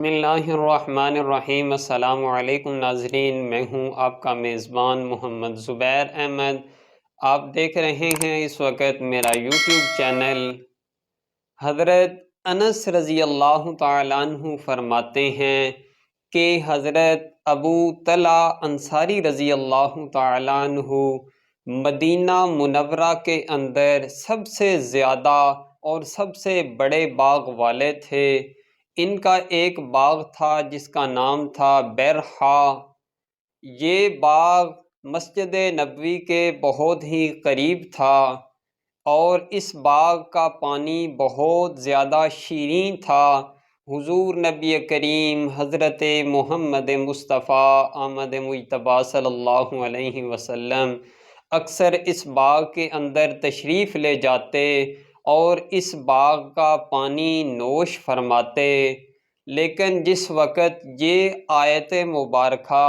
بسم اللہ الرحمن الرحیم۔ السلام علیکم ناظرین، میں ہوں آپ کا میزبان محمد زبیر احمد۔ آپ دیکھ رہے ہیں اس وقت میرا یوٹیوب چینل۔ حضرت انس رضی اللہ تعالیٰ عنہ فرماتے ہیں کہ حضرت ابو طلحہ انصاری رضی اللہ تعالیٰ عنہ مدینہ منورہ کے اندر سب سے زیادہ اور سب سے بڑے باغ والے تھے۔ ان کا ایک باغ تھا جس کا نام تھا بیرحا۔ یہ باغ مسجد نبوی کے بہت ہی قریب تھا اور اس باغ کا پانی بہت زیادہ شیریں تھا۔ حضور نبی کریم حضرت محمد مصطفیٰ آمد مجتبیٰ صلی اللہ علیہ وسلم اکثر اس باغ کے اندر تشریف لے جاتے اور اس باغ کا پانی نوش فرماتے۔ لیکن جس وقت یہ آیت مبارکہ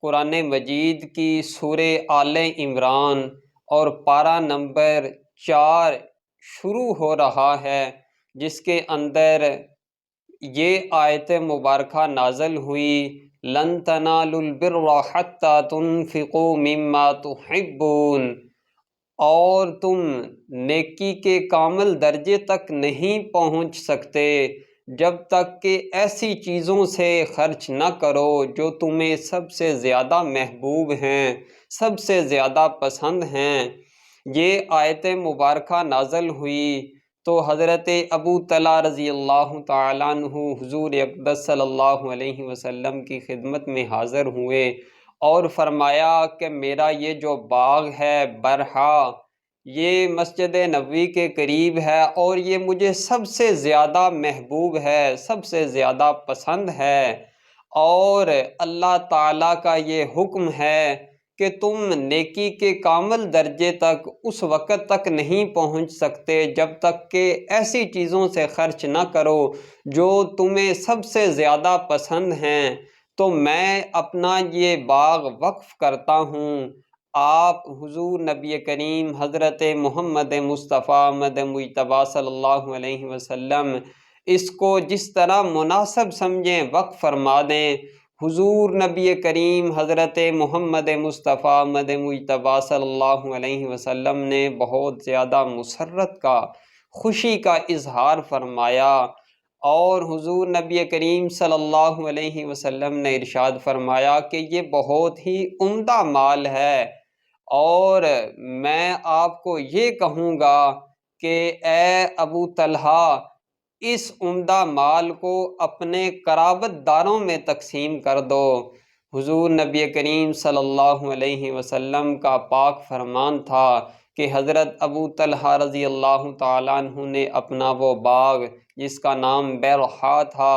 قرآن مجید کی سورہ آل عمران اور پارہ نمبر 4 شروع ہو رہا ہے، جس کے اندر یہ آیت مبارکہ نازل ہوئی، لن تنالوا البر حتی تنفقوا مما تحبون، اور تم نیکی کے کامل درجے تک نہیں پہنچ سکتے جب تک کہ ایسی چیزوں سے خرچ نہ کرو جو تمہیں سب سے زیادہ محبوب ہیں، سب سے زیادہ پسند ہیں۔ یہ آیت مبارکہ نازل ہوئی تو حضرت ابو طلحہ رضی اللہ تعالیٰ عنہ حضور اقدس صلی اللہ علیہ وسلم کی خدمت میں حاضر ہوئے اور فرمایا کہ میرا یہ جو باغ ہے برحا، یہ مسجد نبوی کے قریب ہے اور یہ مجھے سب سے زیادہ محبوب ہے، سب سے زیادہ پسند ہے، اور اللہ تعالیٰ کا یہ حکم ہے کہ تم نیکی کے کامل درجے تک اس وقت تک نہیں پہنچ سکتے جب تک کہ ایسی چیزوں سے خرچ نہ کرو جو تمہیں سب سے زیادہ پسند ہیں، تو میں اپنا یہ باغ وقف کرتا ہوں۔ آپ حضور نبی کریم حضرت محمد مصطفیٰ آمد مجتبیٰ صلی اللہ علیہ وسلم اس کو جس طرح مناسب سمجھیں وقف فرما دیں۔ حضور نبی کریم حضرت محمد مصطفیٰ آمد مجتبیٰ صلی اللہ علیہ وسلم نے بہت زیادہ مسرت کا، خوشی کا اظہار فرمایا، اور حضور نبی کریم صلی اللہ علیہ وسلم نے ارشاد فرمایا کہ یہ بہت ہی عمدہ مال ہے، اور میں آپ کو یہ کہوں گا کہ اے ابو طلحہ، اس عمدہ مال کو اپنے قرابت داروں میں تقسیم کر دو۔ حضور نبی کریم صلی اللہ علیہ وسلم کا پاک فرمان تھا کہ حضرت ابو طلحہ رضی اللہ تعالیٰ عنہ نے اپنا وہ باغ جس کا نام بیرحا تھا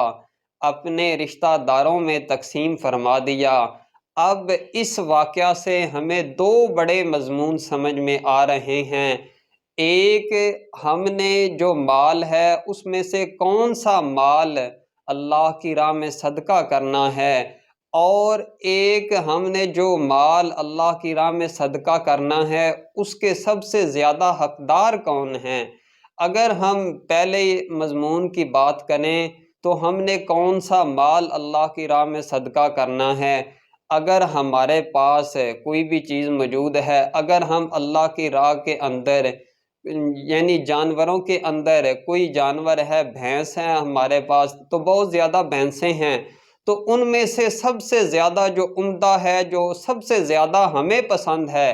اپنے رشتہ داروں میں تقسیم فرما دیا۔ اب اس واقعہ سے ہمیں دو بڑے مضمون سمجھ میں آ رہے ہیں۔ ایک، ہم نے جو مال ہے اس میں سے کون سا مال اللہ کی راہ میں صدقہ کرنا ہے، اور ایک، ہم نے جو مال اللہ کی راہ میں صدقہ کرنا ہے اس کے سب سے زیادہ حقدار کون ہیں۔ اگر ہم پہلے مضمون کی بات کریں تو ہم نے کون سا مال اللہ کی راہ میں صدقہ کرنا ہے؟ اگر ہمارے پاس کوئی بھی چیز موجود ہے، اگر ہم اللہ کی راہ کے اندر یعنی جانوروں کے اندر کوئی جانور ہے، بھینس ہے ہمارے پاس، تو بہت زیادہ بھینسیں ہیں، تو ان میں سے سب سے زیادہ جو عمدہ ہے، جو سب سے زیادہ ہمیں پسند ہے،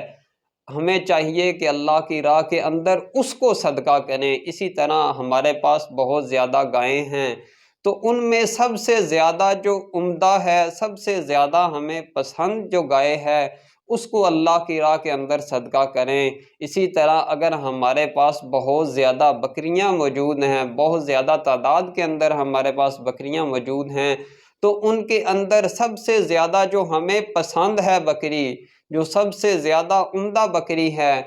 ہمیں چاہیے کہ اللہ کی راہ کے اندر اس کو صدقہ کریں۔ اسی طرح ہمارے پاس بہت زیادہ گائیں ہیں، تو ان میں سب سے زیادہ جو عمدہ ہے، سب سے زیادہ ہمیں پسند جو گائے ہے، اس کو اللہ کی راہ کے اندر صدقہ کریں۔ اسی طرح اگر ہمارے پاس بہت زیادہ بکریاں موجود ہیں، بہت زیادہ تعداد کے اندر ہمارے پاس بکریاں موجود ہیں، تو ان کے اندر سب سے زیادہ جو ہمیں پسند ہے بکری، جو سب سے زیادہ عمدہ بکری ہے،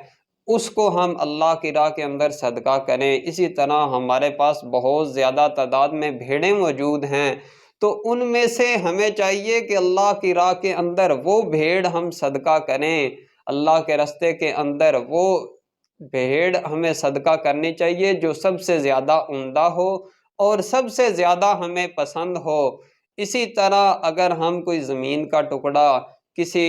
اس کو ہم اللہ کی راہ کے اندر صدقہ کریں۔ اسی طرح ہمارے پاس بہت زیادہ تعداد میں بھیڑیں موجود ہیں، تو ان میں سے ہمیں چاہیے کہ اللہ کی راہ کے اندر وہ بھیڑ ہم صدقہ کریں، اللہ کے راستے کے اندر وہ بھیڑ ہمیں صدقہ کرنی چاہیے جو سب سے زیادہ عمدہ ہو اور سب سے زیادہ ہمیں پسند ہو۔ اسی طرح اگر ہم کوئی زمین کا ٹکڑا کسی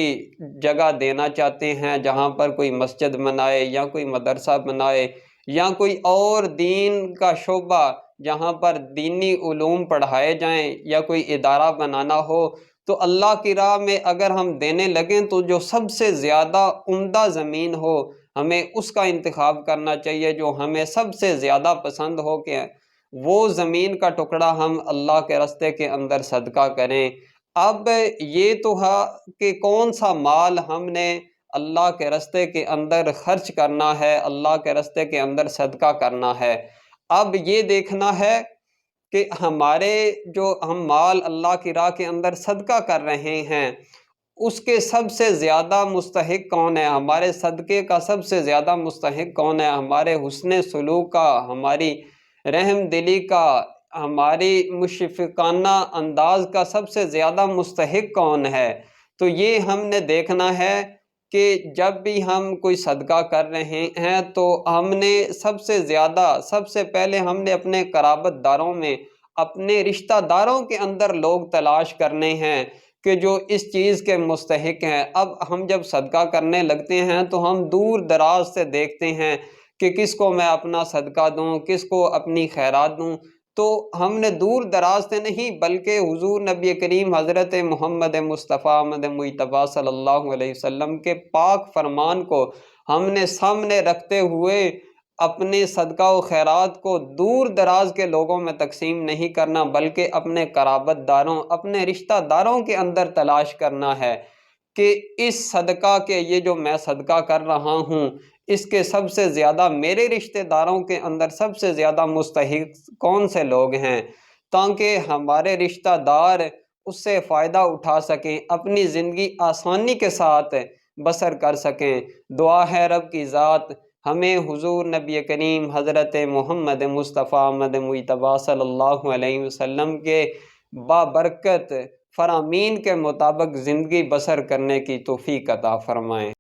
جگہ دینا چاہتے ہیں جہاں پر کوئی مسجد بنائے یا کوئی مدرسہ بنائے یا کوئی اور دین کا شعبہ جہاں پر دینی علوم پڑھائے جائیں یا کوئی ادارہ بنانا ہو، تو اللہ کی راہ میں اگر ہم دینے لگیں تو جو سب سے زیادہ عمدہ زمین ہو ہمیں اس کا انتخاب کرنا چاہیے، جو ہمیں سب سے زیادہ پسند ہو کہ وہ زمین کا ٹکڑا ہم اللہ کے راستے کے اندر صدقہ کریں۔ اب یہ تو ہے کہ کون سا مال ہم نے اللہ کے راستے کے اندر خرچ کرنا ہے، اللہ کے راستے کے اندر صدقہ کرنا ہے۔ اب یہ دیکھنا ہے کہ ہمارے جو ہم مال اللہ کی راہ کے اندر صدقہ کر رہے ہیں اس کے سب سے زیادہ مستحق کون ہے، ہمارے صدقے کا سب سے زیادہ مستحق کون ہے، ہمارے حسن سلوک کا، ہماری رحم دلی کا، ہماری مشفقانہ انداز کا سب سے زیادہ مستحق کون ہے۔ تو یہ ہم نے دیکھنا ہے کہ جب بھی ہم کوئی صدقہ کر رہے ہیں تو ہم نے سب سے زیادہ سب سے پہلے ہم نے اپنے قرابت داروں میں، اپنے رشتہ داروں کے اندر لوگ تلاش کرنے ہیں کہ جو اس چیز کے مستحق ہیں۔ اب ہم جب صدقہ کرنے لگتے ہیں تو ہم دور دراز سے دیکھتے ہیں کہ کس کو میں اپنا صدقہ دوں، کس کو اپنی خیرات دوں۔ تو ہم نے دور دراز سے نہیں بلکہ حضور نبی کریم حضرت محمد مصطفیٰ احمد مجتبیٰ صلی اللہ علیہ وسلم کے پاک فرمان کو ہم نے سامنے رکھتے ہوئے اپنے صدقہ و خیرات کو دور دراز کے لوگوں میں تقسیم نہیں کرنا بلکہ اپنے قرابت داروں، اپنے رشتہ داروں کے اندر تلاش کرنا ہے کہ اس صدقہ کے یہ جو میں صدقہ کر رہا ہوں اس کے سب سے زیادہ میرے رشتہ داروں کے اندر سب سے زیادہ مستحق کون سے لوگ ہیں، تاکہ ہمارے رشتہ دار اس سے فائدہ اٹھا سکیں، اپنی زندگی آسانی کے ساتھ بسر کر سکیں۔ دعا ہے رب کی ذات ہمیں حضور نبی کریم حضرت محمد مصطفیٰ احمد مجتبیٰ صلی اللہ علیہ وسلم کے بابرکت فرامین کے مطابق زندگی بسر کرنے کی توفیق عطا فرمائیں۔